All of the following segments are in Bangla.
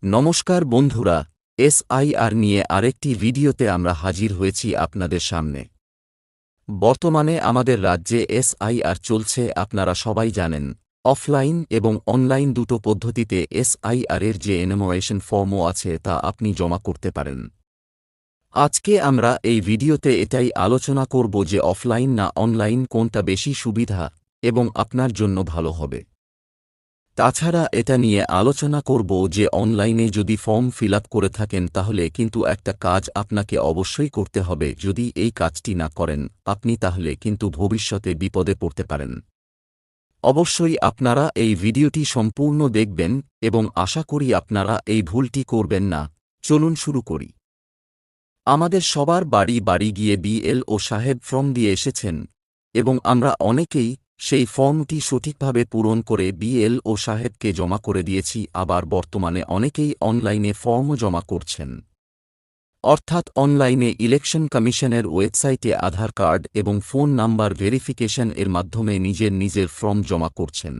নমস্কার বন্ধুরা, এসআইআর নিয়ে আরেকটি ভিডিওতে আমরা হাজির হয়েছি আপনাদের সামনে। বর্তমানে আমাদের রাজ্যে এসআইআর চলছে, আপনারা সবাই জানেন। অফলাইন এবং অনলাইন দুটো পদ্ধতিতে এসআইআর এর যে এনুমারেশন ফর্মও আছে তা আপনি জমা করতে পারেন। আজকে আমরা এই ভিডিওতে এটাই আলোচনা করব যে অফলাইন না অনলাইন কোনটা বেশি সুবিধা এবং আপনার জন্য ভালো হবে। তাছাড়া এটা নিয়ে আলোচনা করব যে অনলাইনে যদি ফর্ম ফিল আপ করে থাকেন তাহলে কিন্তু একটা কাজ আপনাকে অবশ্যই করতে হবে। যদি এই কাজটি না করেন আপনি তাহলে কিন্তু ভবিষ্যতে বিপদে পড়তে পারেন। অবশ্যই আপনারা এই ভিডিওটি সম্পূর্ণ দেখবেন এবং আশা করি আপনারা এই ভুলটি করবেন না। চলুন শুরু করি। আমাদের সবার বাড়ি বাড়ি গিয়ে বিএলও সাহেব ফর্ম দিয়ে এসেছেন এবং আমরা অনেকেই সেই ফর্মটি সঠিকভাবে পূরণ করে বিএলও সাহেবকে জমা করে দিয়েছি। আবার বর্তমানে অনেকেই অনলাইনে ফর্মও জমা করছেন, অর্থাৎ অনলাইনে ইলেকশন কমিশনের ওয়েবসাইটে আধার কার্ড এবং ফোন নাম্বার ভেরিফিকেশন এর মাধ্যমে নিজের ফর্ম জমা করছেন।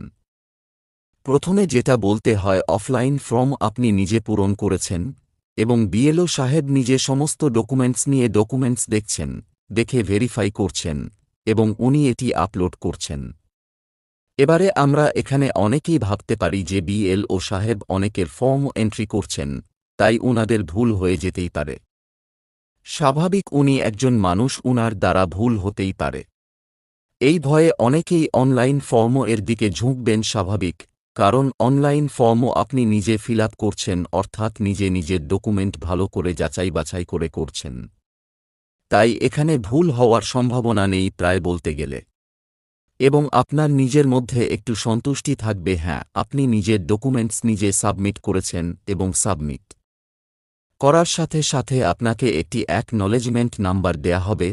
প্রথমে যেটা বলতে হয়, অফলাইন ফর্ম আপনি নিজে পূরণ করেছেন এবং বিএলও সাহেব নিজে সমস্ত ডকুমেন্টস দেখছেন, দেখে ভেরিফাই করছেন এবং উনি এটি আপলোড করছেন। এবারে আমরা এখানে অনেকেই ভাবতে পারি যে বিএলও সাহেব অনেকের ফর্ম এন্ট্রি করছেন, তাই উনাদের ভুল হয়ে যেতেই পারে। স্বাভাবিক, উনি একজন মানুষ, উনার দ্বারা ভুল হতেই পারে। এই ভয়ে অনেকেই অনলাইন ফর্ম এর দিকে ঝুঁকবেন, স্বাভাবিক, কারণ অনলাইন ফর্মও আপনি নিজে ফিল আপ করছেন, অর্থাৎ নিজের ডকুমেন্ট ভালো করে যাচাই বাছাই করে করছেন। তাই এখানে ভুল হওয়ার সম্ভাবনা নেই প্রায় বলতে গেলে, এবং আপনার নিজের মধ্যে একটু সন্তুষ্টি থাকবে, হ্যাঁ আপনি নিজের ডকুমেন্টস নিজে সাবমিট করেছেন এবং সাবমিট করার সাথে সাথে আপনাকে একটি অ্যাকনলেজমেন্ট নাম্বার দেয়া হবে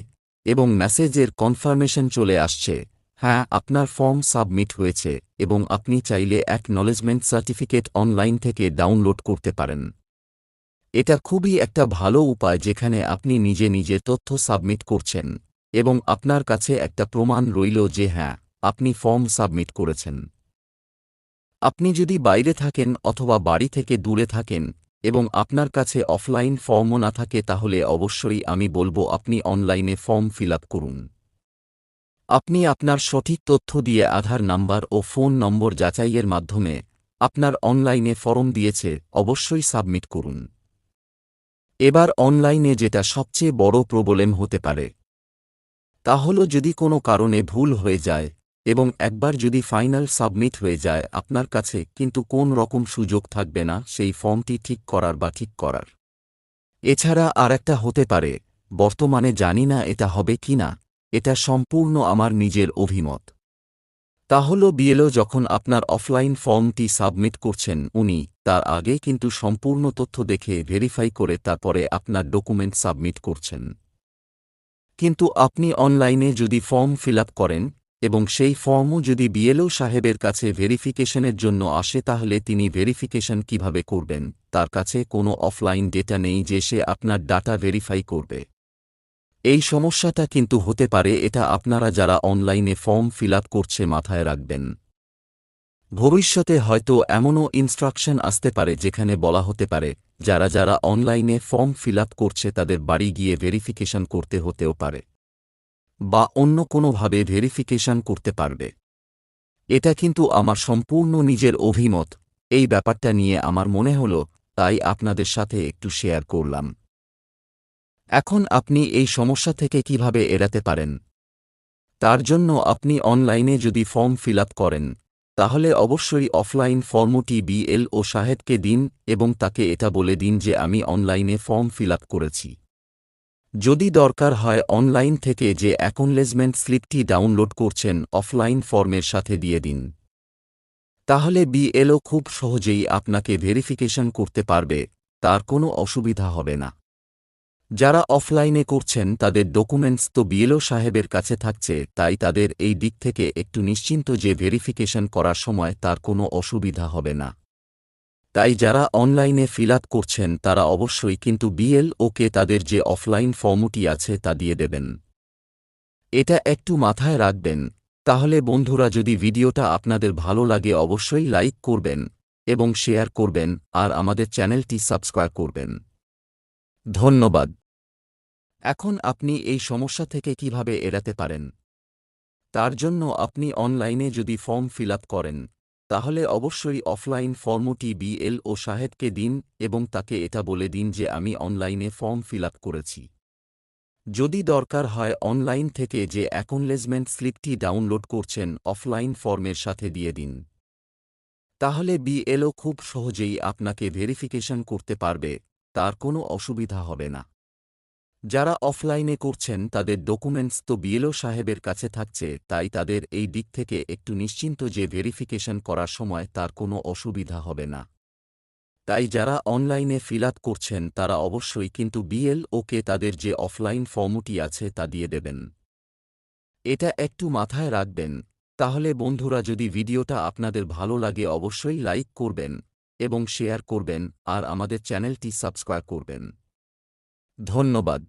এবং মেসেজের কনফার্মেশন চলে আসছে, হ্যাঁ আপনার ফর্ম সাবমিট হয়েছে, এবং আপনি চাইলে অ্যাকনলেজমেন্ট সার্টিফিকেট অনলাইন থেকে ডাউনলোড করতে পারেন। এটা খুবই একটা ভালো উপায় যেখানে আপনি নিজে তথ্য সাবমিট করছেন এবং আপনার কাছে একটা প্রমাণ রইল যে হ্যাঁ আপনি ফর্ম সাবমিট করেছেন। আপনি যদি বাইরে থাকেন অথবা বাড়ি থেকে দূরে থাকেন এবং আপনার কাছে অফলাইন ফর্মও না থাকে, তাহলে অবশ্যই আমি বলবো আপনি অনলাইনে ফর্ম ফিল আপ করুন। আপনি আপনার সঠিক তথ্য দিয়ে আধার নাম্বার ও ফোন নম্বর যাচাইয়ের মাধ্যমে আপনার অনলাইনে ফর্ম দিয়েছে অবশ্যই সাবমিট করুন। এবার অনলাইনে যেটা সবচেয়ে বড় প্রবলেম হতে পারে তা হল যদি কোনো কারণে ভুল হয়ে যায় এবং একবার যদি ফাইনাল সাবমিট হয়ে যায় আপনার কাছে কিন্তু কোন রকম সুযোগ থাকবে না সেই ফর্মটি ঠিক করার। এছাড়া আর একটা হতে পারে, বর্তমানে জানি না এটা হবে কি না, এটা সম্পূর্ণ আমার নিজের অভিমত। তা হল বিএলও যখন আপনার অফলাইন ফর্মটি সাবমিট করছেন উনি তার আগে কিন্তু সম্পূর্ণ তথ্য দেখে ভেরিফাই করে তারপরে আপনার ডকুমেন্ট সাবমিট করছেন। কিন্তু আপনি অনলাইনে যদি ফর্ম ফিল আপ করেন এবং সেই ফর্মও যদি বিএলও সাহেবের কাছে ভেরিফিকেশনের জন্য আসে, তাহলে তিনি ভেরিফিকেশন কিভাবে করবেন? তার কাছে কোনো অফলাইন ডেটা নেই যে সে আপনার ডাটা ভেরিফাই করবে। এই সমস্যাটা কিন্তু হতে পারে, এটা আপনারা যারা অনলাইনে ফর্ম ফিল আপ করছে মাথায় রাখবেন। ভবিষ্যতে হয়তো এমনও ইনস্ট্রাকশন আসতে পারে যেখানে বলা হতে পারে যারা অনলাইনে ফর্ম ফিল আপ করছে তাদের বাড়ি গিয়ে ভেরিফিকেশন করতে হতেও পারে বা অন্য কোনোভাবে ভেরিফিকেশন করতে পারবে। এটা কিন্তু আমার সম্পূর্ণ নিজের অভিমত, এই ব্যাপারটা নিয়ে আমার মনে হল তাই আপনাদের সাথে একটু শেয়ার করলাম। এখন আপনি এই সমস্যা থেকে কিভাবে এড়াতে পারেন? তার জন্য আপনি অনলাইনে যদি ফর্ম ফিল আপ করেন তাহলে অবশ্যই অফলাইন ফর্মটি বিএলও সাহেবকে দিন এবং তাকে এটা বলে দিন যে আমি অনলাইনে ফর্ম ফিল আপ করেছি। যদি দরকার হয় অনলাইন থেকে যে অ্যাকনলেজমেন্ট স্লিপটি ডাউনলোড করছেন অফলাইন ফর্মের সাথে দিয়ে দিন। তাহলে বিএলও খুব সহজেই আপনাকে ভেরিফিকেশন করতে পারবে, তার কোনো অসুবিধা হবে না। যারা অফলাইনে করছেন তাদের ডকুমেন্টস তো বিএলও সাহেবের কাছে থাকছে, তাই তাদের এই দিক থেকে একটু নিশ্চিন্ত যে ভেরিফিকেশন করার সময় তার কোনো অসুবিধা হবে না। তাই যারা অনলাইনে ফিল আপ করছেন তারা অবশ্যই কিন্তু বিএলওকে তাদের যে অফলাইন ফর্মটি আছে তা দিয়ে দেবেন। এটা একটু মাথায় রাখবেন। তাহলে বন্ধুরা, যদি ভিডিওটা আপনাদের ভালো লাগে অবশ্যই লাইক করবেন এবং শেয়ার করবেন আর আমাদের চ্যানেলটি সাবস্ক্রাইব করবেন। ধন্যবাদ। এখন আপনি এই সমস্যা থেকে কিভাবে এড়াতে পারেন? তার জন্য আপনি অনলাইনে যদি ফর্ম ফিল আপ করেন, তাহলে অবশ্যই অফলাইন ফর্মটি বিএলও সাহেবকে দিন এবং তাকে এটা বলে দিন যে আমি অনলাইনে ফর্ম ফিল আপ করেছি। যদি দরকার হয় অনলাইন থেকে যে অ্যাকনলেজমেন্ট স্লিপটি ডাউনলোড করছেন অফলাইন ফর্মের সাথে দিয়ে দিন। তাহলে বিএলও খুব সহজেই আপনাকে ভেরিফিকেশন করতে পারবে, তার কোনো অসুবিধা হবে না। যারা অফলাইনে করছেন তাদের ডকুমেন্টস তো বিএলও সাহেবের কাছে থাকছে, তাই তাদের এই দিক থেকে একটু নিশ্চিন্ত যে ভেরিফিকেশন করার সময় তার কোনো অসুবিধা হবে না। তাই যারা অনলাইনে ফিল আপ করছেন তারা অবশ্যই কিন্তু বিএলওকে তাদের যে অফলাইন ফর্মটি আছে তা দিয়ে দেবেন। এটা একটু মাথায় রাখবেন। তাহলে বন্ধুরা, যদি ভিডিওটা আপনাদের ভালো লাগে অবশ্যই লাইক করবেন এবং শেয়ার করবেন আর আমাদের চ্যানেলটি সাবস্ক্রাইব করবেন। ধন্যবাদ।